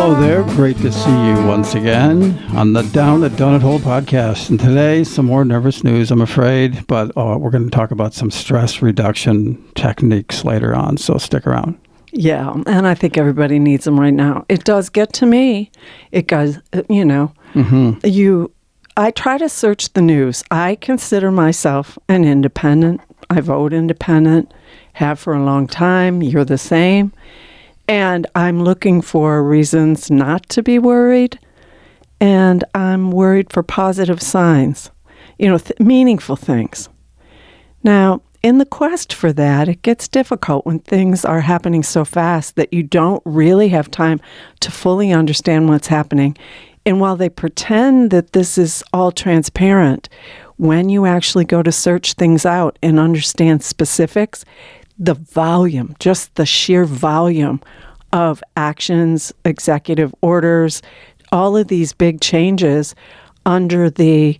Hello there. Great to see you once again on the Down the Donut Hole podcast. And today, some more nervous news, I'm afraid, but we're going to talk about some stress reduction techniques later on, so stick around. Yeah, and I think everybody needs them right now. It does get to me. It does, I try to search the news. I consider myself an independent. I vote independent, have for a long time. You're the same. And I'm looking for reasons not to be worried, and I'm worried for positive signs, meaningful things. Now, in the quest for that, it gets difficult when things are happening so fast that you don't really have time to fully understand what's happening. And while they pretend that this is all transparent, when you actually go to search things out and understand specifics, the volume, just the sheer volume of actions, executive orders, all of these big changes under the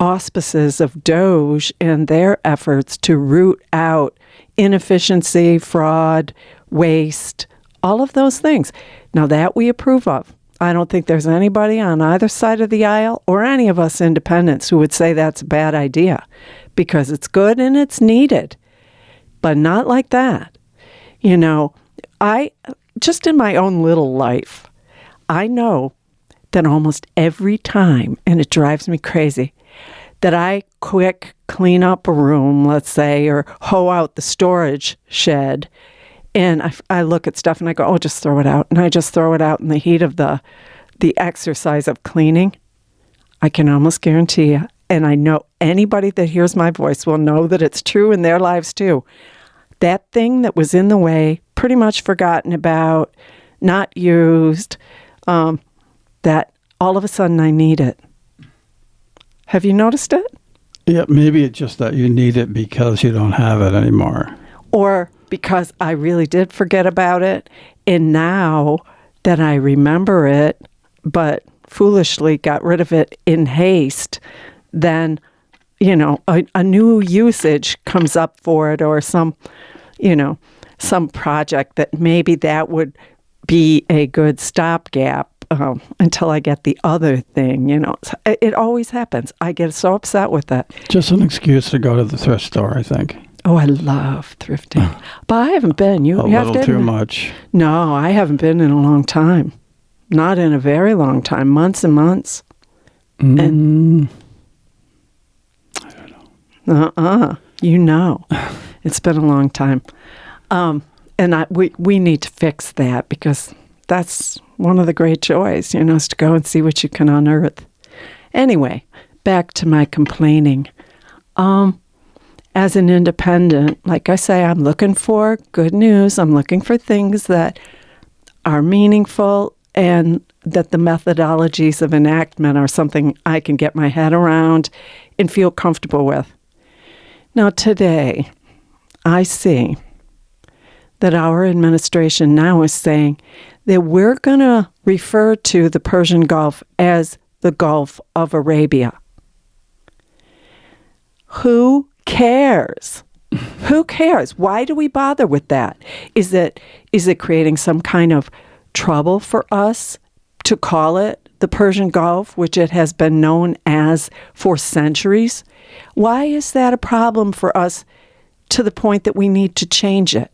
auspices of DOGE and their efforts to root out inefficiency, fraud, waste, all of those things. Now that we approve of. I don't think there's anybody on either side of the aisle or any of us independents who would say that's a bad idea, because it's good and it's needed, but not like that. I just in my own little life, I know that almost every time, and it drives me crazy, that I quick clean up a room, let's say, or hoe out the storage shed, and I look at stuff and I go, oh, just throw it out. And I just throw it out in the heat of the exercise of cleaning. I can almost guarantee you, and I know anybody that hears my voice will know that it's true in their lives too. That thing that was in the way, pretty much forgotten about, not used, that all of a sudden I need it. Have you noticed it? Yeah, maybe it's just that you need it because you don't have it anymore. Or because I really did forget about it, and now that I remember it, but foolishly got rid of it in haste, then, a new usage comes up for it, or some project that maybe that would be a good stopgap until I get the other thing. It always happens. I get so upset with that. Just an excuse to go to the thrift store, I think. Oh, I love thrifting. But I haven't been. You have little too much. No, I haven't been in a long time. Not in a very long time. Months and months. And I don't know. It's been a long time. And we need to fix that, because that's one of the great joys, is to go and see what you can unearth. Anyway, back to my complaining. As an independent, like I say, I'm looking for good news. I'm looking for things that are meaningful and that the methodologies of enactment are something I can get my head around and feel comfortable with. Now, today, I see that our administration now is saying that we're going to refer to the Persian Gulf as the Gulf of Arabia. Who cares? Who cares? Why do we bother with that? Is it creating some kind of trouble for us to call it the Persian Gulf, which it has been known as for centuries? Why is that a problem for us to the point that we need to change it?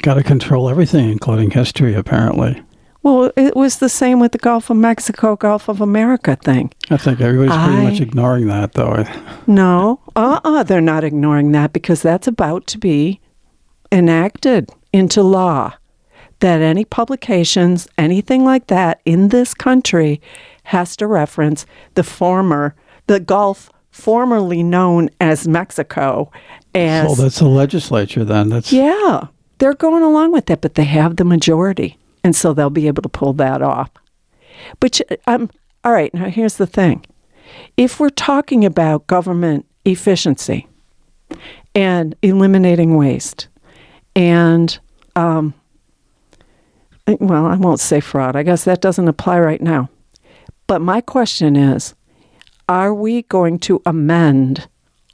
Got to control everything, including history, apparently. Well, it was the same with the Gulf of Mexico, Gulf of America thing. I think everybody's pretty much ignoring that, though. No, they're not ignoring that, because that's about to be enacted into law, that any publications, anything like that in this country has to reference the Gulf formerly known as Mexico. So that's the legislature then. Yeah, they're going along with that, but they have the majority. And so they'll be able to pull that off. But, all right, now here's the thing. If we're talking about government efficiency and eliminating waste and, I won't say fraud. I guess that doesn't apply right now. But my question is, are we going to amend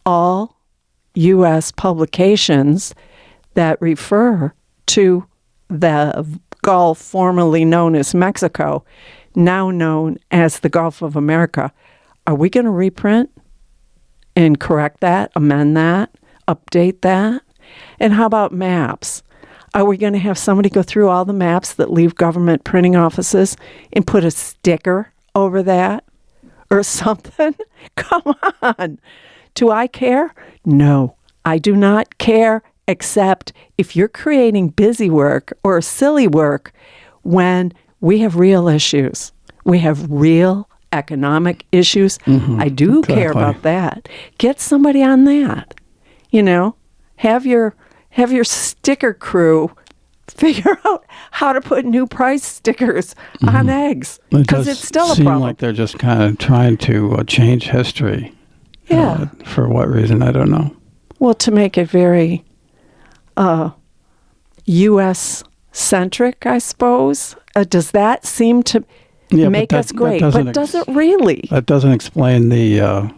all U.S. publications that refer to the Gulf, formerly known as Mexico, now known as the Gulf of America. Are we going to reprint and correct that, amend that, update that? And how about maps? Are we going to have somebody go through all the maps that leave government printing offices and put a sticker over that or something? Come on. Do I care? No, I do not care, except if you're creating busy work or silly work when we have real issues. We have real economic issues. I do care about that. Get somebody on that. You know, have your sticker crew figure out how to put new price stickers on eggs, because it's still a problem. Seem like they're just kind of trying to change history. Yeah. For what reason, I don't know. Well, to make it very U.S.-centric, I suppose. Does that seem to make us great? But does it really? That doesn't explain the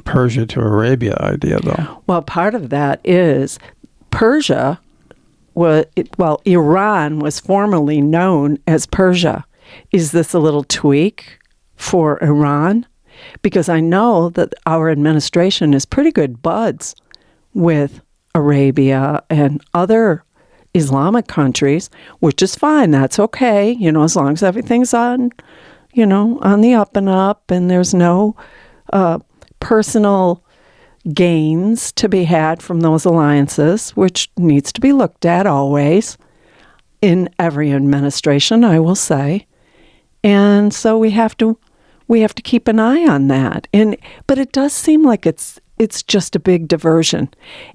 Persia to Arabia idea, though. Well, part of that is Persia, Iran was formerly known as Persia. Is this a little tweak for Iran? Because I know that our administration is pretty good buds with Arabia and other Islamic countries, which is fine. That's okay, you know, as long as everything's on the up and up, and there's no personal gains to be had from those alliances, which needs to be looked at always in every administration, I will say. And so we have to keep an eye on that. But it does seem like it's just a big diversion,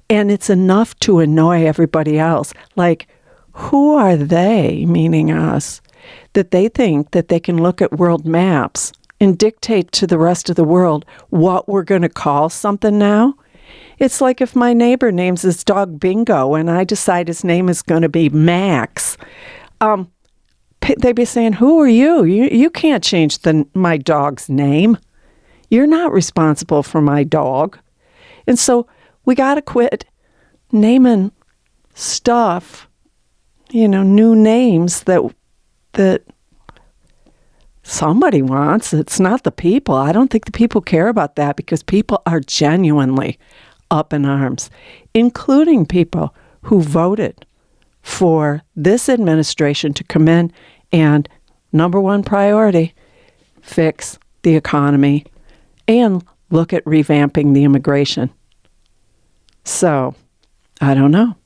and it's enough to annoy everybody else. Like, who are they, meaning us, that they think that they can look at world maps and dictate to the rest of the world what we're going to call something now? It's like if my neighbor names his dog Bingo and I decide his name is going to be Max. They'd be saying, who are you? You can't change my dog's name. You're not responsible for my dog. And so we got to quit naming stuff, new names that somebody wants. It's not the people. I don't think the people care about that, because people are genuinely up in arms, including people who voted for this administration to come in and, number one priority, fix the economy and look at revamping the immigration. So, I don't know.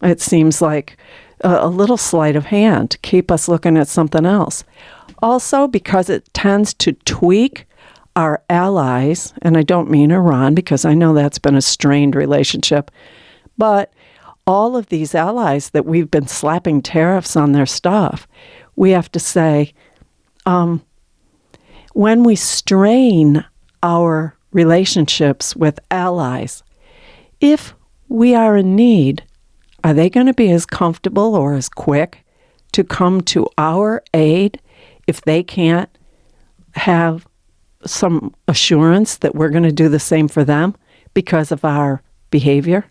It seems like a little sleight of hand to keep us looking at something else. Also, because it tends to tweak our allies, and I don't mean Iran, because I know that's been a strained relationship, but all of these allies that we've been slapping tariffs on their stuff, we have to say, when we strain our relationships with allies, if we are in need, are they going to be as comfortable or as quick to come to our aid if they can't have some assurance that we're going to do the same for them because of our behavior?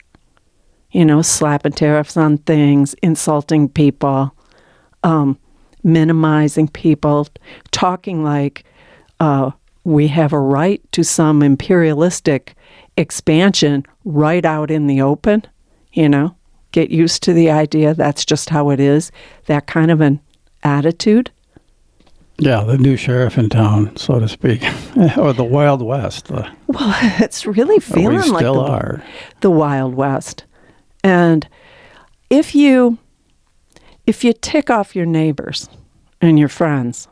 Slapping tariffs on things, insulting people, minimizing people, talking like we have a right to some imperialistic expansion right out in the open. Get used to the idea that's just how it is, that kind of an attitude. Yeah, the new sheriff in town, so to speak, or the Wild West. Well, it's really feeling like the Wild West. And if you tick off your neighbors and your friends,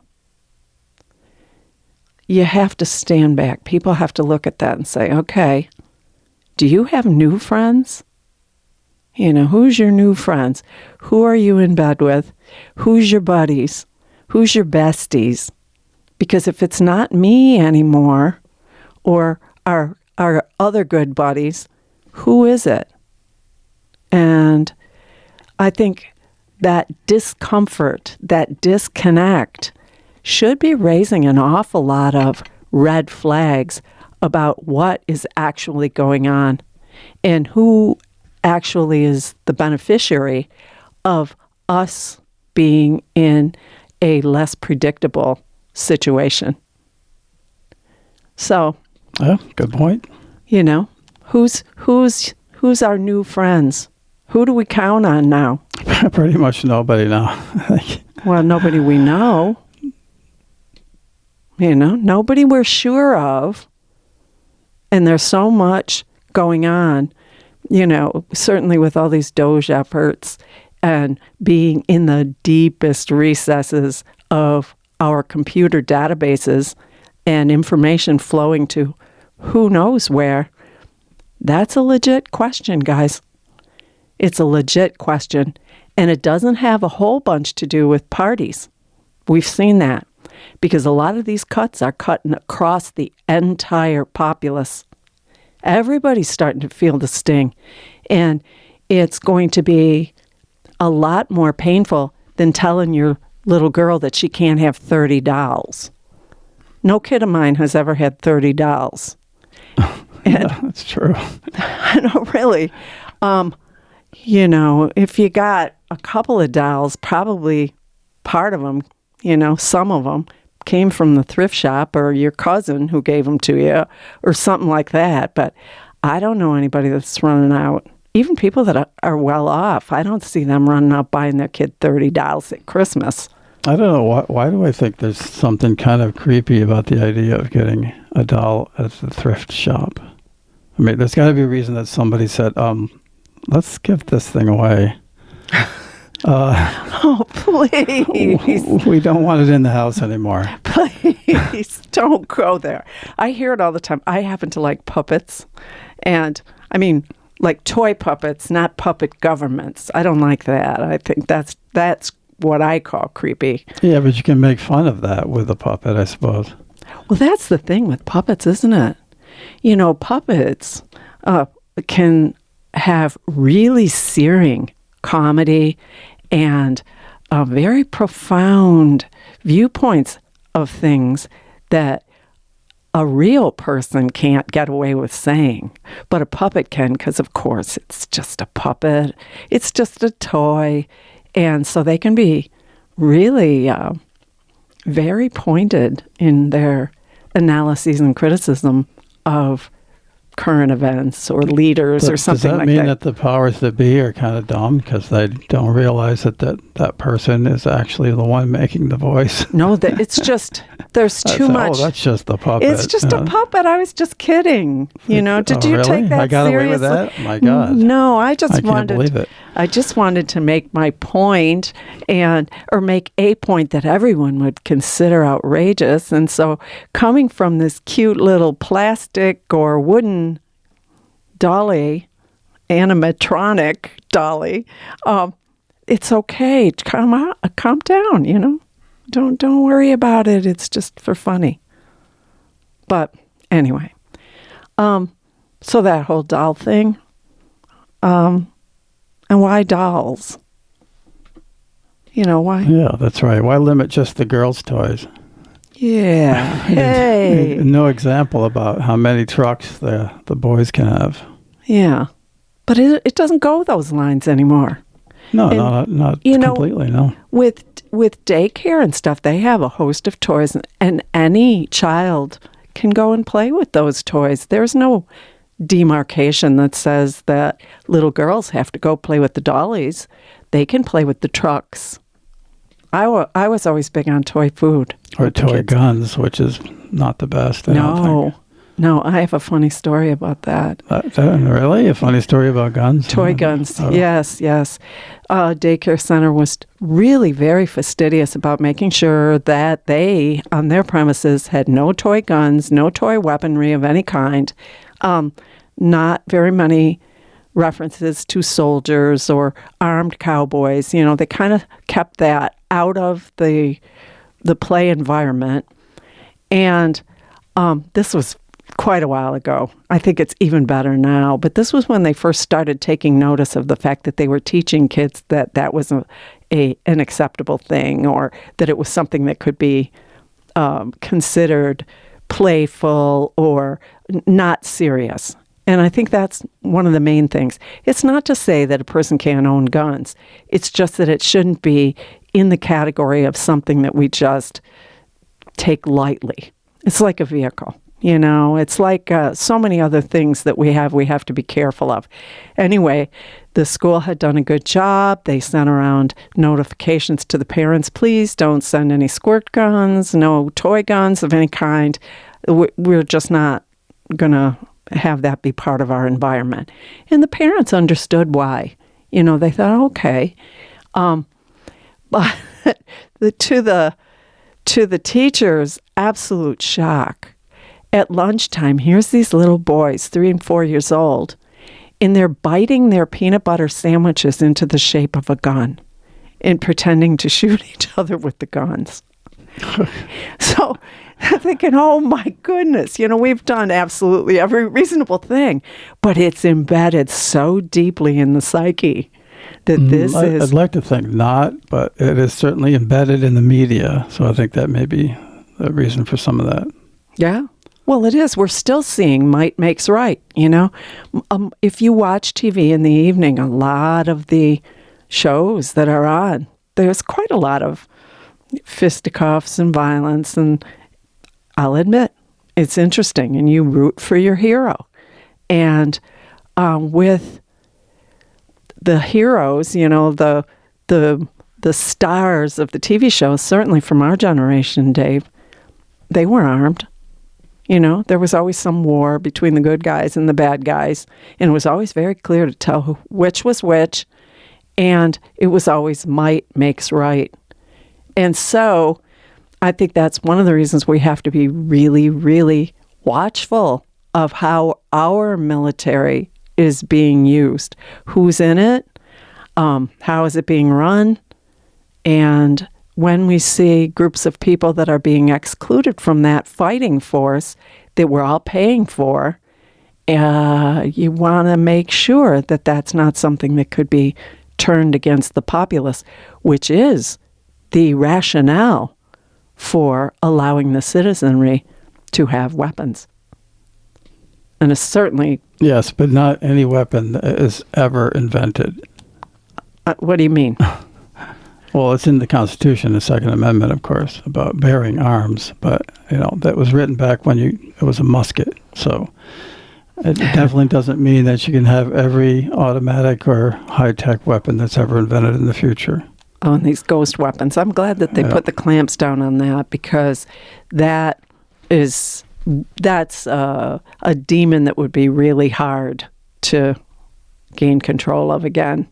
you have to stand back. People have to look at that and say, okay, do you have new friends? Who's your new friends? Who are you in bed with? Who's your buddies? Who's your besties? Because if it's not me anymore, or our other good buddies, who is it? And I think that discomfort, that disconnect, should be raising an awful lot of red flags about what is actually going on and who actually is the beneficiary of us being in a less predictable situation. So, Yeah, good point. who's our new friends? Who do we count on now? Pretty much nobody now. I think. Well, nobody we know. Nobody we're sure of. And there's so much going on, certainly with all these Doge efforts and being in the deepest recesses of our computer databases and information flowing to who knows where. That's a legit question, guys. It's a legit question. And it doesn't have a whole bunch to do with parties. We've seen that. Because a lot of these cuts are cutting across the entire populace. Everybody's starting to feel the sting. And it's going to be a lot more painful than telling your little girl that she can't have 30 dolls. No kid of mine has ever had 30 dolls. Yeah, that's true. I know, really. If you got a couple of dolls, probably part of them, some of them came from the thrift shop or your cousin who gave them to you or something like that. But I don't know anybody that's running out. Even people that are well off, I don't see them running out buying their kid 30 dolls at Christmas. I don't know. Why do I think there's something kind of creepy about the idea of getting a doll at the thrift shop? I mean, there's got to be a reason that somebody said, let's give this thing away. Oh, please. We don't want it in the house anymore. Please don't go there. I hear it all the time. I happen to like puppets. And I mean, like toy puppets, not puppet governments. I don't like that. I think that's what I call creepy. Yeah, but you can make fun of that with a puppet, I suppose. Well, that's the thing with puppets, isn't it? Puppets can have really searing comedy and very profound viewpoints of things that a real person can't get away with saying. But a puppet can, because, of course, it's just a puppet. It's just a toy. And so they can be really very pointed in their analyses and criticism of current events or leaders or something like that. Does that mean that the powers that be are kind of dumb because they don't realize that person is actually the one making the voice? No, it's just, there's too much. Oh, that's just the puppet. It's just a puppet. I was just kidding. Did you really? take that seriously? I got away with that? My God. No, I can't believe it. I just wanted to make my point or make a point that everyone would consider outrageous. And so coming from this cute little plastic or wooden dolly, animatronic dolly, it's okay. Calm down, Don't worry about it. It's just for funny. But anyway, so that whole doll thing, and why dolls? Why? Yeah, that's right. Why limit just the girls' toys? Yeah. Hey. No example about how many trucks the boys can have. Yeah. But it doesn't go those lines anymore. No, not completely, no. With daycare and stuff, they have a host of toys, and any child can go and play with those toys. There's no demarcation that says that little girls have to go play with the dollies. They can play with the trucks. I was always big on toy food. Or toy guns, which is not the best. I don't think. No, I have a funny story about that. Really? A funny story about guns? Toy guns, Oh. yes. Daycare center was really very fastidious about making sure that they, on their premises, had no toy guns, no toy weaponry of any kind, not very many references to soldiers or armed cowboys. They kind of kept that out of the play environment. And this was quite a while ago. I think it's even better now. But this was when they first started taking notice of the fact that they were teaching kids that was an acceptable thing, or that it was something that could be considered playful or not serious. And I think that's one of the main things. It's not to say that a person can't own guns. It's just that it shouldn't be in the category of something that we just take lightly. It's like a vehicle. It's like so many other things that we have to be careful of. Anyway, the school had done a good job. They sent around notifications to the parents, please don't send any squirt guns, no toy guns of any kind. We're just not going to have that be part of our environment. And the parents understood why. They thought, okay. But to the teachers' absolute shock, at lunchtime, here's these little boys, 3 and 4 years old, and they're biting their peanut butter sandwiches into the shape of a gun and pretending to shoot each other with the guns. So I'm thinking, oh my goodness, we've done absolutely every reasonable thing, but it's embedded so deeply in the psyche that this is... I'd like to think not, but it is certainly embedded in the media. So I think that may be the reason for some of that. Yeah. Well, it is. We're still seeing might makes right, If you watch TV in the evening, a lot of the shows that are on, there's quite a lot of fisticuffs and violence, and I'll admit, it's interesting, and you root for your hero. And with the heroes, the stars of the TV shows, certainly from our generation, Dave, they were armed. There was always some war between the good guys and the bad guys, and it was always very clear to tell which was which, and it was always might makes right. And so I think that's one of the reasons we have to be really, really watchful of how our military is being used, who's in it, how is it being run, and when we see groups of people that are being excluded from that fighting force that we're all paying for, you want to make sure that that's not something that could be turned against the populace, which is the rationale for allowing the citizenry to have weapons. And it's certainly... Yes, but not any weapon that is ever invented. What do you mean? Well, it's in the Constitution, the Second Amendment, of course, about bearing arms. But, that was written back when it was a musket. So it definitely doesn't mean that you can have every automatic or high-tech weapon that's ever invented in the future. Oh, and these ghost weapons. I'm glad that they put the clamps down on that, because that's a demon that would be really hard to gain control of again.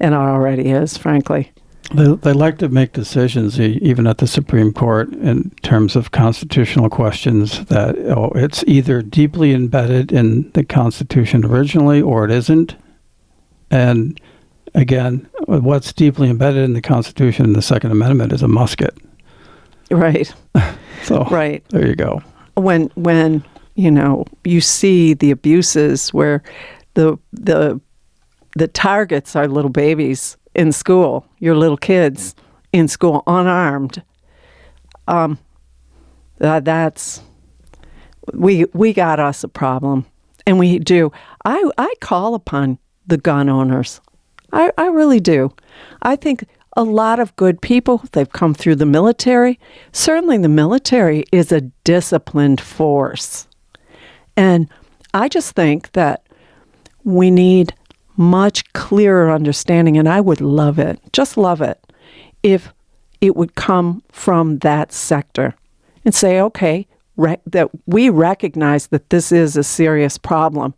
And it already is, frankly. They like to make decisions, even at the Supreme Court, in terms of constitutional questions that it's either deeply embedded in the Constitution originally or it isn't. And again, what's deeply embedded in the Constitution and the Second Amendment is a musket. Right. So right. There you go. When you see the abuses where the targets are little babies in school, your little kids in school, unarmed. That's we got us a problem, and we do. I call upon the gun owners. I really do. I think a lot of good people, they've come through the military. Certainly the military is a disciplined force. And I just think that we need much clearer understanding, and I would love it, just love it, if it would come from that sector and say, okay, that we recognize that this is a serious problem,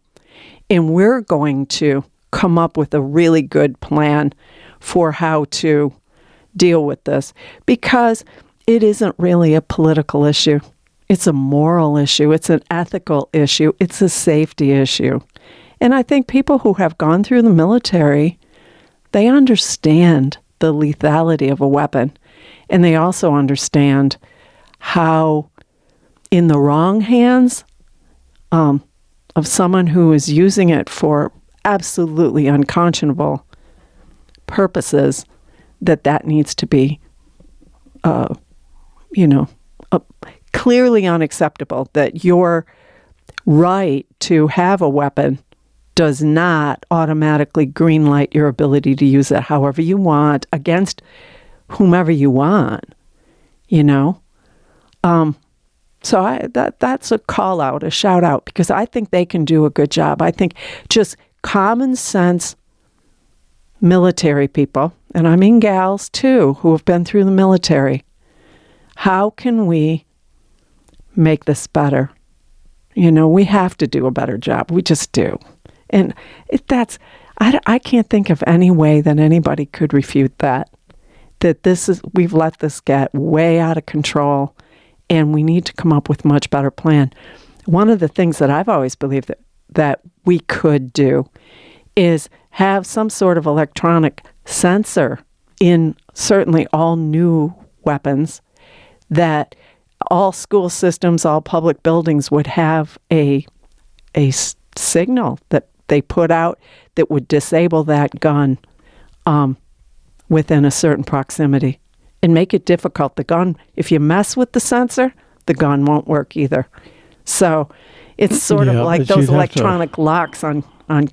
and we're going to come up with a really good plan for how to deal with this, because it isn't really a political issue. It's a moral issue. It's an ethical issue. It's a safety issue. And I think people who have gone through the military, they understand the lethality of a weapon. And they also understand how, in the wrong hands of someone who is using it for absolutely unconscionable purposes, that needs to be, clearly unacceptable, that your right to have a weapon does not automatically greenlight your ability to use it however you want against whomever you want, you know? So that's a call out, a shout out, because I think they can do a good job. I think just common sense military people, and I mean gals too, who have been through the military. How can we make this better? You know, we have to do a better job. We just do. And I can't think of any way that anybody could refute that we've let this get way out of control, and we need to come up with a much better plan. One of the things that I've always believed that we could do is have some sort of electronic sensor in certainly all new weapons, that all school systems, all public buildings would have a signal that they put out that would disable that gun within a certain proximity and make it difficult. The gun, if you mess with the sensor, the gun won't work either. So it's sort of like those electronic locks on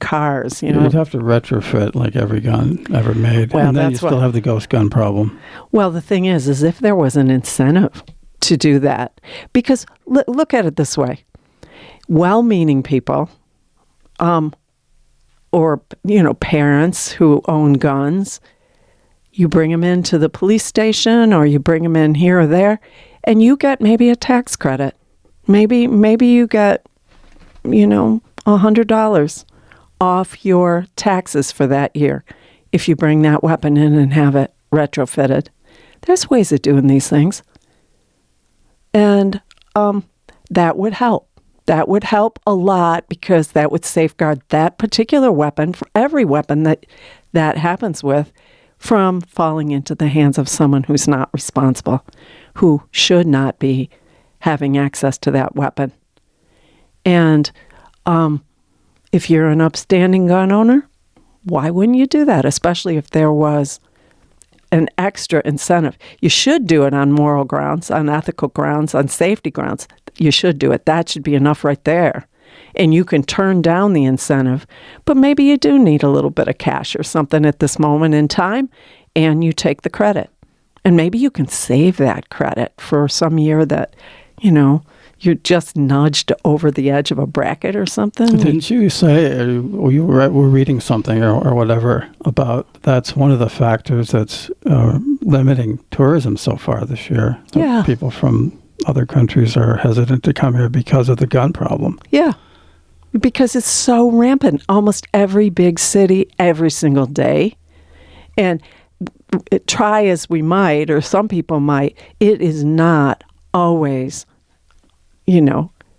cars. You know, you'd have to retrofit like every gun ever made, well, and then you still have the ghost gun problem. Well, the thing is if there was an incentive to do that, because look at it this way: well-meaning people, or parents who own guns, you bring them into the police station, or you bring them in here or there, and you get maybe a tax credit. Maybe you get, $100 off your taxes for that year if you bring that weapon in and have it retrofitted. There's ways of doing these things. And that would help. That would help a lot, because that would safeguard that particular weapon, for every weapon that happens with, from falling into the hands of someone who's not responsible, who should not be having access to that weapon. And if you're an upstanding gun owner, why wouldn't you do that, especially if there was an extra incentive? You should do it on moral grounds, on ethical grounds, on safety grounds. You should do it. That should be enough right there. And you can turn down the incentive, but maybe you do need a little bit of cash or something at this moment in time, and you take the credit. And maybe you can save that credit for some year that, you're just nudged over the edge of a bracket or something. Didn't you say, or you were reading something or whatever about that's one of the factors that's limiting tourism so far this year? Yeah. People from other countries are hesitant to come here because of the gun problem. Yeah, because it's so rampant. Almost every big city, every single day. And try as we might, or some people might, it is not always,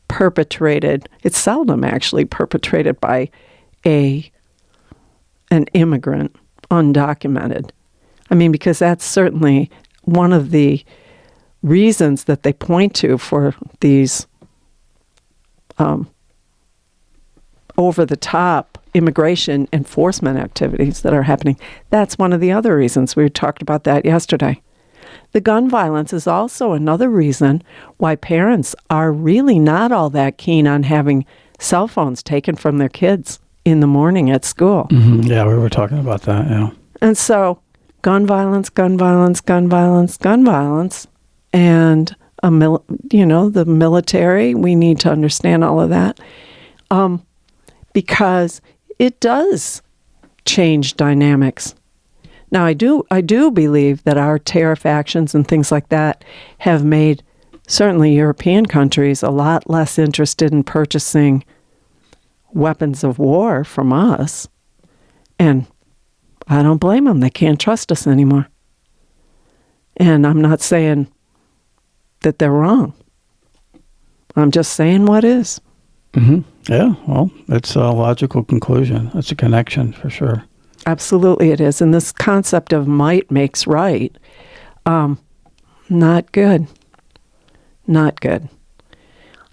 perpetrated. It's seldom actually perpetrated by an immigrant, undocumented. I mean, because that's certainly one of the reasons that they point to for these over-the-top immigration enforcement activities that are happening. That's one of the other reasons. We talked about that yesterday. The gun violence is also another reason why parents are really not all that keen on having cell phones taken from their kids in the morning at school. Mm-hmm. Yeah, we were talking about that, yeah. And so gun violence, gun violence, gun violence, gun violence, and the military, we need to understand all of that, because it does change dynamics. Now, I do believe that our tariff actions and things like that have made certainly European countries a lot less interested in purchasing weapons of war from us. And I don't blame them. They can't trust us anymore. And I'm not saying that they're wrong. I'm just saying what is. Mm-hmm. Yeah, well, it's a logical conclusion. It's a connection for sure. Absolutely it is. And this concept of might makes right, not good. Not good.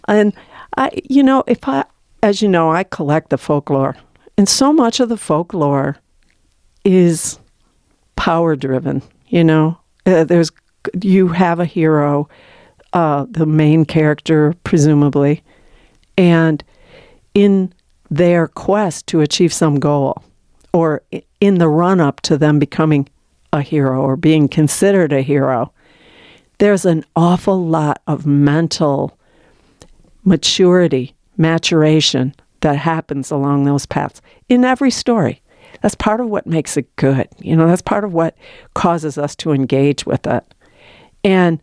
And I collect the folklore. And so much of the folklore is power driven. You have a hero, the main character, presumably, and in their quest to achieve some goal, or in the run-up to them becoming a hero or being considered a hero. There's an awful lot of mental maturation that happens along those paths in every story. That's part of what makes it good. That's part of what causes us to engage with it. And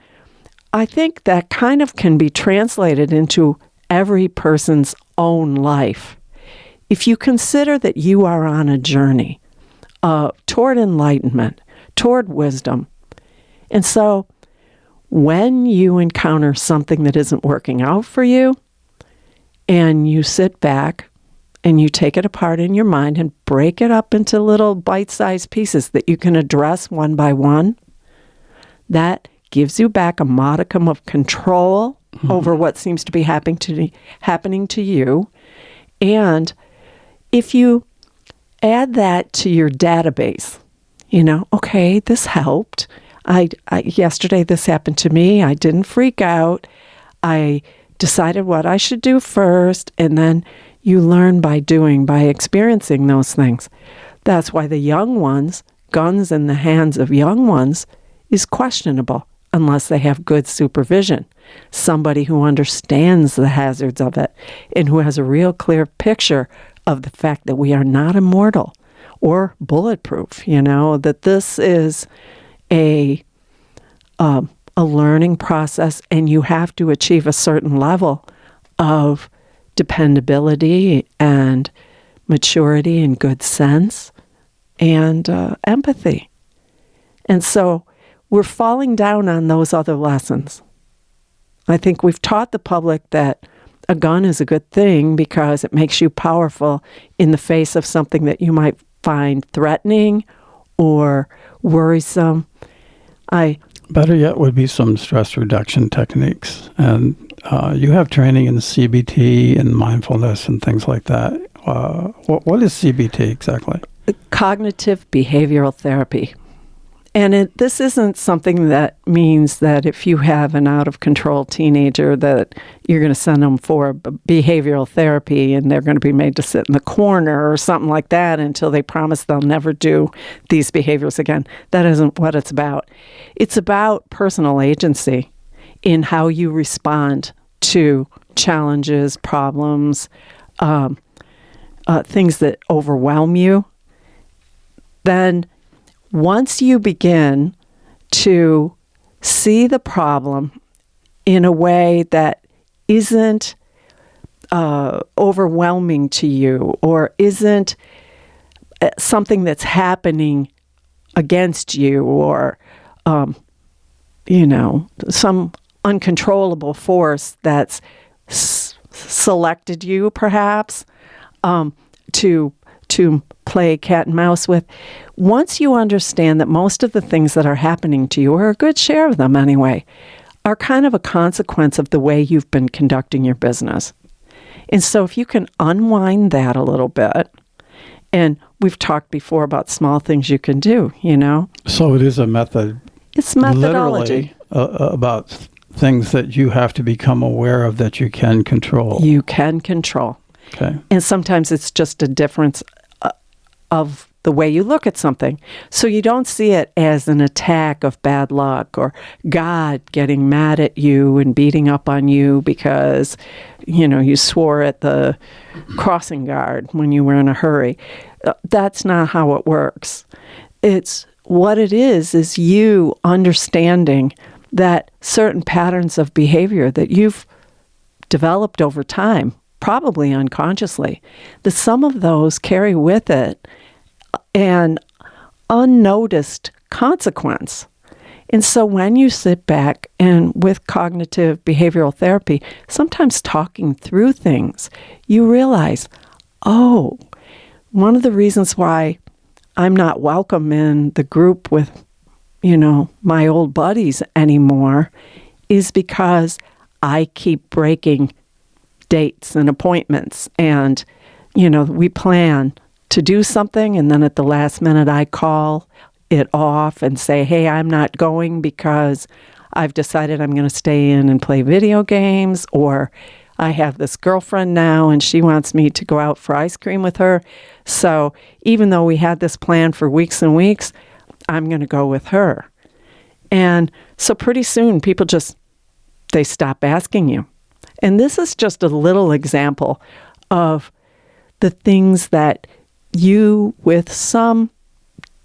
I think that kind of can be translated into every person's own life. If you consider that you are on a journey toward enlightenment, toward wisdom, and so when you encounter something that isn't working out for you, and you sit back and you take it apart in your mind and break it up into little bite-sized pieces that you can address one by one, that gives you back a modicum of control over what seems to be happening to you. And if you add that to your database, okay, this helped. Yesterday this happened to me. I didn't freak out. I decided what I should do first, and then you learn by experiencing those things. That's why the young ones, guns in the hands of young ones, is questionable unless they have good supervision. Somebody who understands the hazards of it and who has a real clear picture of the fact that we are not immortal or bulletproof, that this is a learning process, and you have to achieve a certain level of dependability and maturity and good sense and empathy. And so we're falling down on those other lessons. I think we've taught the public that a gun is a good thing because it makes you powerful in the face of something that you might find threatening or worrisome. Better yet would be some stress reduction techniques. And you have training in CBT and mindfulness and things like that. What is CBT exactly? Cognitive behavioral therapy. And this isn't something that means that if you have an out-of-control teenager that you're going to send them for behavioral therapy and they're going to be made to sit in the corner or something like that until they promise they'll never do these behaviors again. That isn't what it's about. It's about personal agency in how you respond to challenges, problems, things that overwhelm you. Then once you begin to see the problem in a way that isn't overwhelming to you or isn't something that's happening against you or, some uncontrollable force that's selected you perhaps to play cat and mouse with. Once you understand that most of the things that are happening to you, or a good share of them anyway, are kind of a consequence of the way you've been conducting your business. And so if you can unwind that a little bit, and we've talked before about small things you can do, So it is a method. It's methodology. Literally about things that you have to become aware of that you can control. You can control. Okay. And sometimes it's just a difference of the way you look at something. So you don't see it as an attack of bad luck or God getting mad at you and beating up on you because, you swore at the crossing guard when you were in a hurry. That's not how it works. It's what it is you understanding that certain patterns of behavior that you've developed over time, probably unconsciously, that some of those carry with it an unnoticed consequence. And so when you sit back and with cognitive behavioral therapy, sometimes talking through things, you realize, one of the reasons why I'm not welcome in the group with, my old buddies anymore is because I keep breaking dates and appointments. And, we plan to do something, and then at the last minute I call it off and say, hey, I'm not going because I've decided I'm going to stay in and play video games, or I have this girlfriend now and she wants me to go out for ice cream with her. So even though we had this plan for weeks and weeks, I'm going to go with her. And so pretty soon people they stop asking you. And this is just a little example of the things that you, with some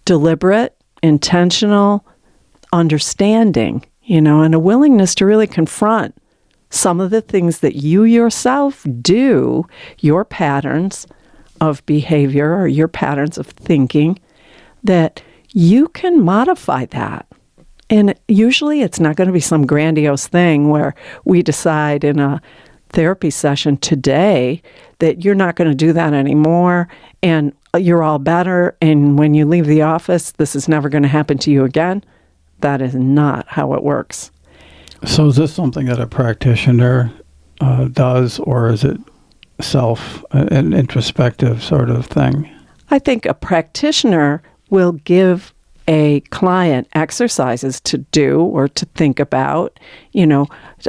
deliberate, intentional understanding, and a willingness to really confront some of the things that you yourself do, your patterns of behavior or your patterns of thinking, that you can modify that. And usually it's not going to be some grandiose thing where we decide in a therapy session today that you're not going to do that anymore and you're all better, and when you leave the office, this is never going to happen to you again. That is not how it works. So is this something that a practitioner does, or is it an introspective sort of thing? I think a practitioner will give a client exercises to do or to think about,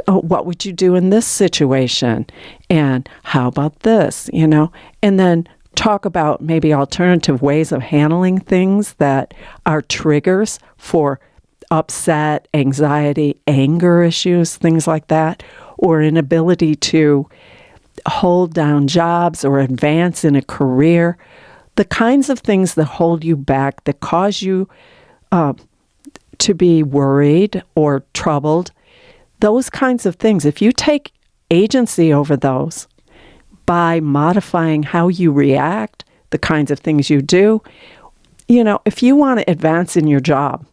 what would you do in this situation? And how about this, and then talk about maybe alternative ways of handling things that are triggers for upset, anxiety, anger issues, things like that, or inability to hold down jobs or advance in a career. The kinds of things that hold you back, that cause you to be worried or troubled, those kinds of things, if you take agency over those by modifying how you react, the kinds of things you do, if you want to advance in your job,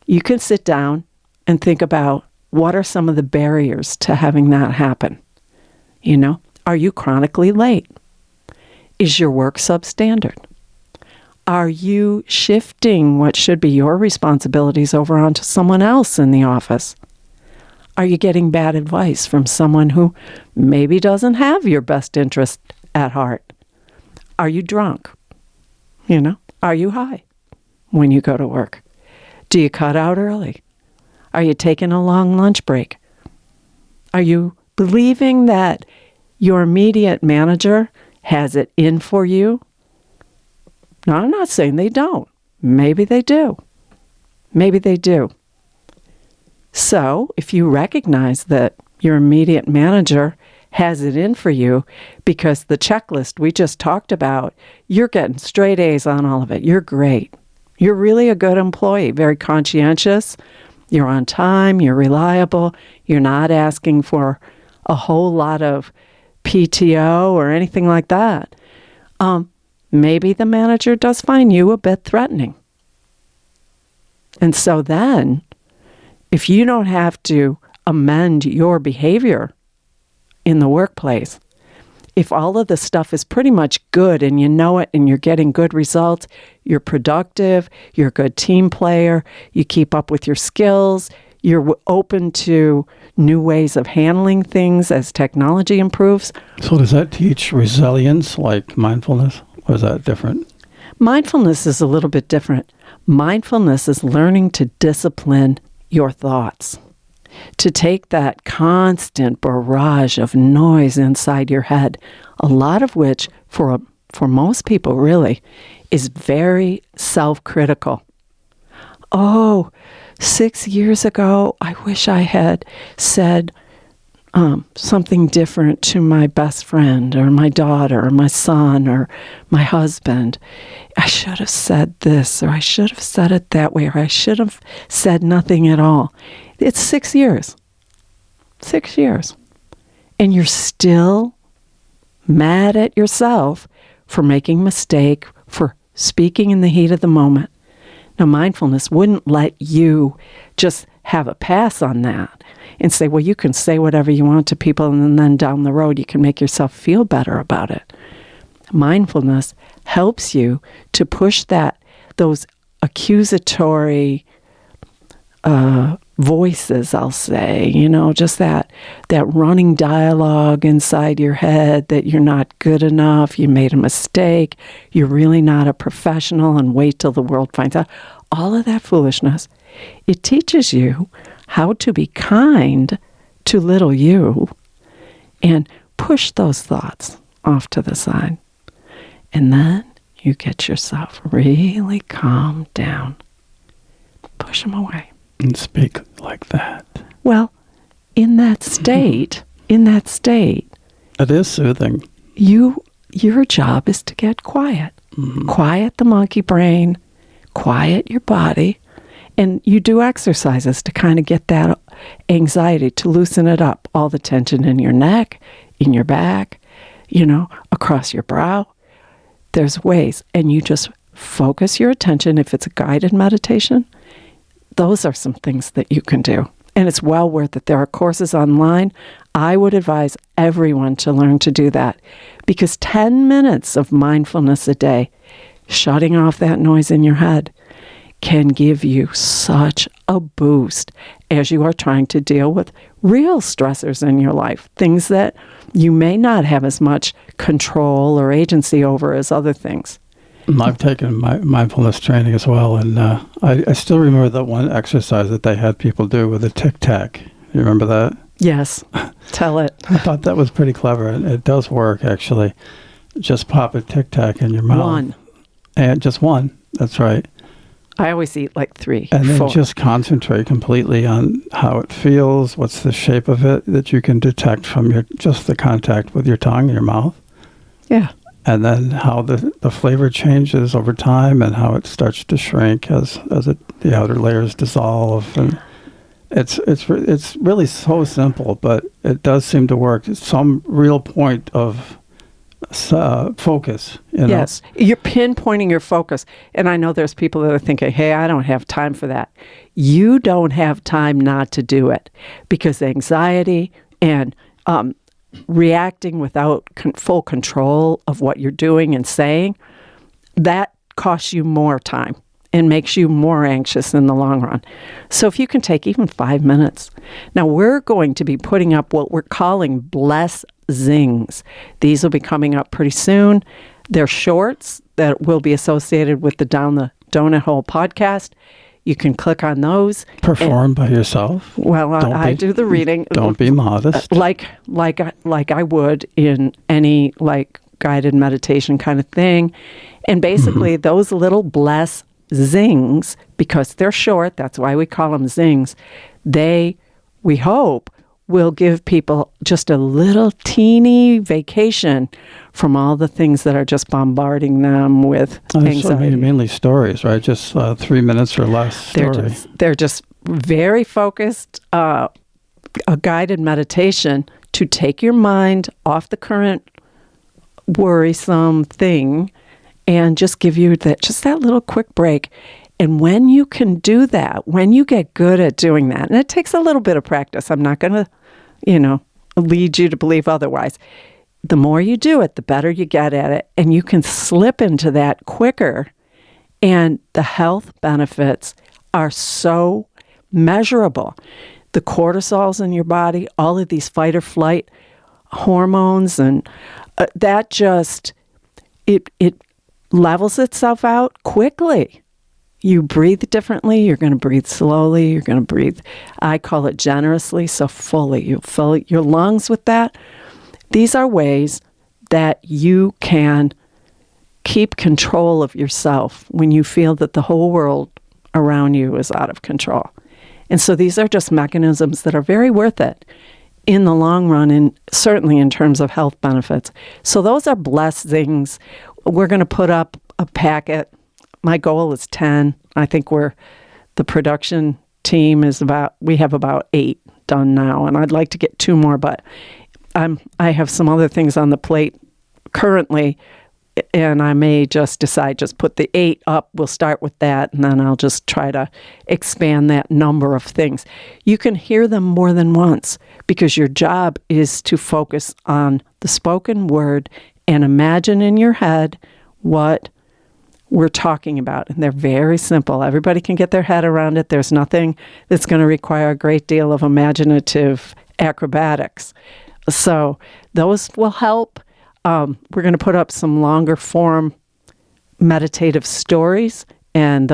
you can sit down and think about what are some of the barriers to having that happen. Are you chronically late? Is your work substandard? Are you shifting what should be your responsibilities over onto someone else in the office? Are you getting bad advice from someone who maybe doesn't have your best interest at heart? Are you drunk? Are you high when you go to work? Do you cut out early? Are you taking a long lunch break? Are you believing that your immediate manager has it in for you? No, I'm not saying they don't. Maybe they do. Maybe they do. So if you recognize that your immediate manager has it in for you because the checklist we just talked about, you're getting straight A's on all of it. You're great. You're really a good employee, very conscientious. You're on time. You're reliable. You're not asking for a whole lot of PTO or anything like that. Maybe the manager does find you a bit threatening. And so then, if you don't have to amend your behavior in the workplace, if all of the stuff is pretty much good and you know it and you're getting good results, you're productive, you're a good team player, you keep up with your skills, you're open to new ways of handling things as technology improves. So does that teach resilience like mindfulness? Or is that different? Mindfulness is a little bit different. Mindfulness is learning to discipline your thoughts, to take that constant barrage of noise inside your head, a lot of which, for most people really, is very self-critical. Oh, 6 years ago, I wish I had said something different to my best friend or my daughter or my son or my husband. I should have said this, or I should have said it that way, or I should have said nothing at all. It's 6 years. 6 years. And you're still mad at yourself for making a mistake, for speaking in the heat of the moment. Now, mindfulness wouldn't let you just have a pass on that and say, well, you can say whatever you want to people and then down the road you can make yourself feel better about it. Mindfulness helps you to push those accusatory voices, I'll say, just that running dialogue inside your head that you're not good enough, you made a mistake, you're really not a professional, and wait till the world finds out. All of that foolishness. It teaches you how to be kind to little you and push those thoughts off to the side. And then you get yourself really calmed down. push them away. And speak like that. Well, in that state, It is soothing. your job is to get quiet. Mm-hmm. Quiet the monkey brain, quiet your body, and you do exercises to kind of get that anxiety, to loosen it up, all the tension in your neck, in your back, across your brow. There's ways, and you just focus your attention. If it's a guided meditation, those are some things that you can do. And it's well worth it. There are courses online. I would advise everyone to learn to do that, because 10 minutes of mindfulness a day, shutting off that noise in your head, can give you such a boost as you are trying to deal with real stressors in your life, things that you may not have as much control or agency over as other things. I've taken my mindfulness training as well, and I still remember that one exercise that they had people do with a tic-tac. You remember that? Yes. Tell it. I thought that was pretty clever, and it does work, actually. Just pop a tic-tac in your mouth. One. And just one. That's right. I always eat like 3, and 4. then just concentrate completely on how it feels, what's the shape of it that you can detect from just the contact with your tongue and your mouth. Yeah. And then how the flavor changes over time and how it starts to shrink as the outer layers dissolve. And it's really so simple, but it does seem to work. It's some real point of focus. Yes, you're pinpointing your focus. And I know there's people that are thinking, hey, I don't have time for that. You don't have time not to do it, because anxiety and reacting without full control of what you're doing and saying, that costs you more time and makes you more anxious in the long run. So if you can take even 5 minutes. Now, we're going to be putting up what we're calling Bless Zings. These will be coming up pretty soon. They're shorts that will be associated with the Down the Donut Hole podcast. You can click on those. Perform by yourself. Well, I do the reading. Don't be modest. Like I would in any guided meditation kind of thing. And basically those little bless zings, because they're short, that's why we call them zings, we hope, will give people just a little teeny vacation from all the things that are just bombarding them with anxiety. Mainly stories, right? Just 3 minutes or less story. They're just very focused, a guided meditation to take your mind off the current worrisome thing and just give you that little quick break. And when you can do that, when you get good at doing that, and it takes a little bit of practice, I'm not going to, lead you to believe otherwise. The more you do it, the better you get at it, and you can slip into that quicker. And the health benefits are so measurable. The cortisols in your body, all of these fight or flight hormones, and that just, it levels itself out quickly. You breathe differently. You're going to breathe slowly. You're going to breathe, I call it generously, so fully. You fill your lungs with that. These are ways that you can keep control of yourself when you feel that the whole world around you is out of control. And so these are just mechanisms that are very worth it in the long run, and certainly in terms of health benefits. So those are blessings. We're going to put up a packet. My goal is 10. I think the production team we have about 8 done now, and I'd like to get 2 more, but I have some other things on the plate currently, and I may just put the 8 up. We'll start with that, and then I'll just try to expand that number of things. You can hear them more than once, because your job is to focus on the spoken word and imagine in your head what we're talking about. And they're very simple. Everybody can get their head around it. There's nothing that's going to require a great deal of imaginative acrobatics. So those will help. We're going to put up some longer form meditative stories. And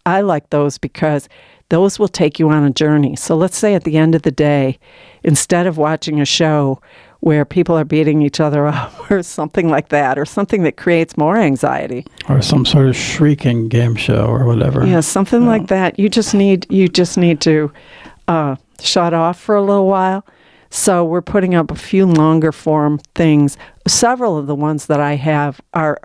I like those because those will take you on a journey. So let's say at the end of the day, instead of watching a show where people are beating each other up or something like that, or something that creates more anxiety. Or some sort of shrieking game show or whatever. Yeah, something like that. You just need to shut off for a little while. So we're putting up a few longer form things. Several of the ones that I have are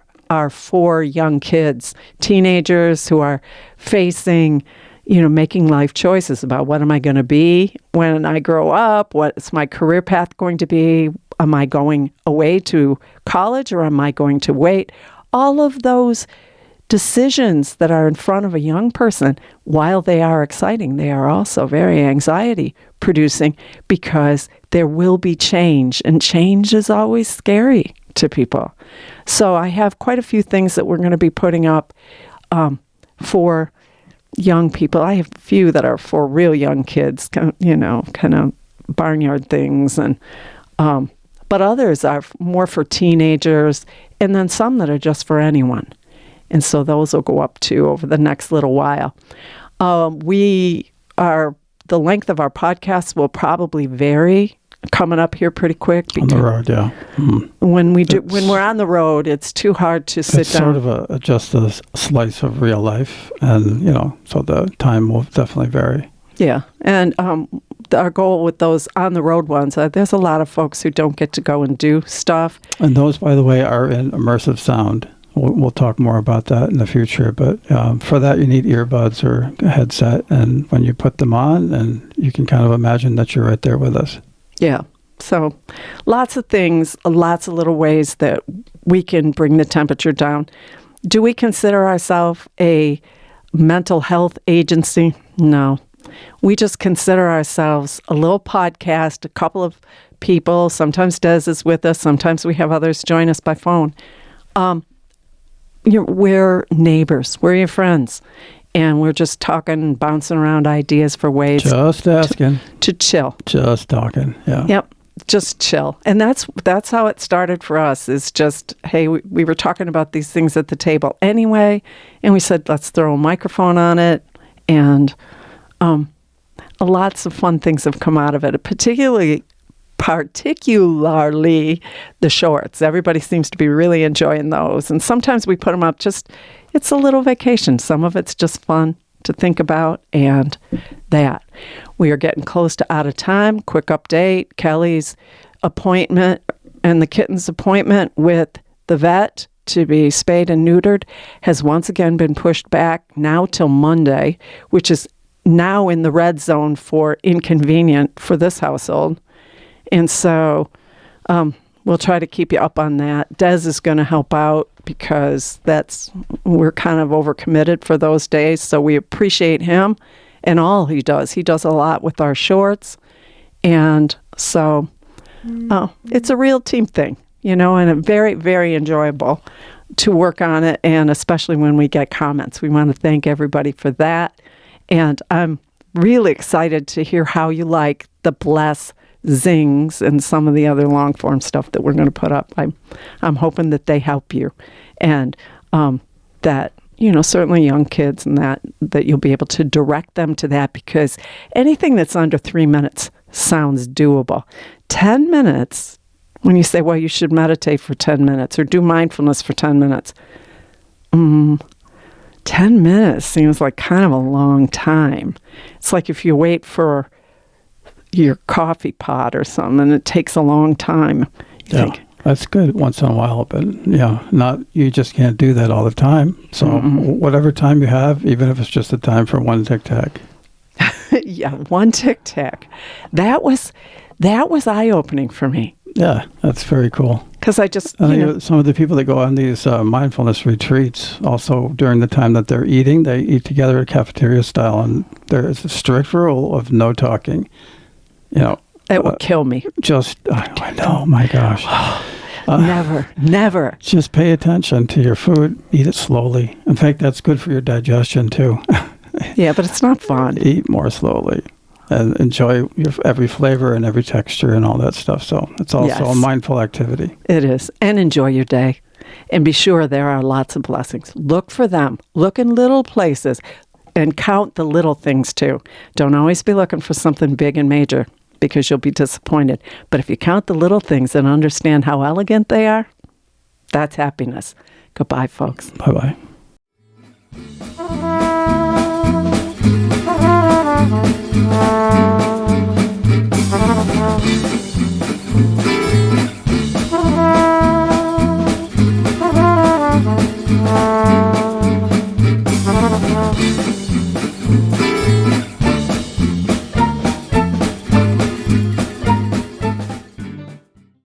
for young kids, teenagers who are facing, making life choices about what am I going to be when I grow up? What's my career path going to be? Am I going away to college or am I going to wait? All of those decisions that are in front of a young person, while they are exciting, they are also very anxiety producing because there will be change, and change is always scary to people. So I have quite a few things that we're going to be putting up for young people. I have a few that are for real young kids, kind of barnyard things, and but others are more for teenagers, and then some that are just for anyone. And so those will go up too over the next little while. The length of our podcast will probably vary coming up here pretty quick. On the road, yeah. When we're on the road, it's too hard to sit down. It's sort of just a slice of real life, and so the time will definitely vary. Yeah, and our goal with those on the road ones, there's a lot of folks who don't get to go and do stuff. And those, by the way, are in immersive sound. We'll talk more about that in the future, but for that you need earbuds or a headset, and when you put them on, and you can kind of imagine that you're right there with us. Yeah, so lots of things, lots of little ways that we can bring the temperature down. Do we consider ourselves a mental health agency? No. We just consider ourselves a little podcast, a couple of people. Sometimes Des is with us. Sometimes we have others join us by phone. We're neighbors. We're your friends. And we're just talking, bouncing around ideas for ways just asking to chill. Just talking, yeah. Yep, just chill. And that's how it started for us, is just, hey, we were talking about these things at the table anyway, and we said, let's throw a microphone on it. And lots of fun things have come out of it, particularly the shorts. Everybody seems to be really enjoying those. And sometimes we put them up it's a little vacation. Some of it's just fun to think about, and that. We are getting close to out of time. Quick update. Kelly's appointment and the kitten's appointment with the vet to be spayed and neutered has once again been pushed back now till Monday, which is now in the red zone for inconvenient for this household. And so we'll try to keep you up on that. Des is going to help out because we're kind of overcommitted for those days. So we appreciate him and all he does. He does a lot with our shorts. And so it's a real team thing, and a very, very enjoyable to work on it. And especially when we get comments, we want to thank everybody for that. And I'm really excited to hear how you like the Bless Zings and some of the other long form stuff that we're going to put up. I'm hoping that they help you, and that certainly young kids, and that you'll be able to direct them to that, because anything that's under 3 minutes sounds doable. 10 minutes, when you say, well, you should meditate for 10 minutes or do mindfulness for 10 minutes. 10 minutes seems like kind of a long time. It's like if you wait for your coffee pot or something, and it takes a long time. That's good once in a while, but you just can't do that all the time. So whatever time you have, even if it's just a time for one tic-tac. Yeah, one tic-tac. That was eye-opening for me. Yeah, that's very cool. Because I just, some of the people that go on these mindfulness retreats, also during the time that they're eating, they eat together at cafeteria style, and there is a strict rule of no talking. It would kill me. I know, my gosh. Never. Just pay attention to your food. Eat it slowly. In fact, that's good for your digestion, too. Yeah, but it's not fun. Eat more slowly and enjoy every flavor and every texture and all that stuff. So it's also a mindful activity. It is. And enjoy your day. And be sure there are lots of blessings. Look for them. Look in little places and count the little things, too. Don't always be looking for something big and major, because you'll be disappointed. But if you count the little things and understand how elegant they are, That's happiness. Goodbye, folks. Bye-bye.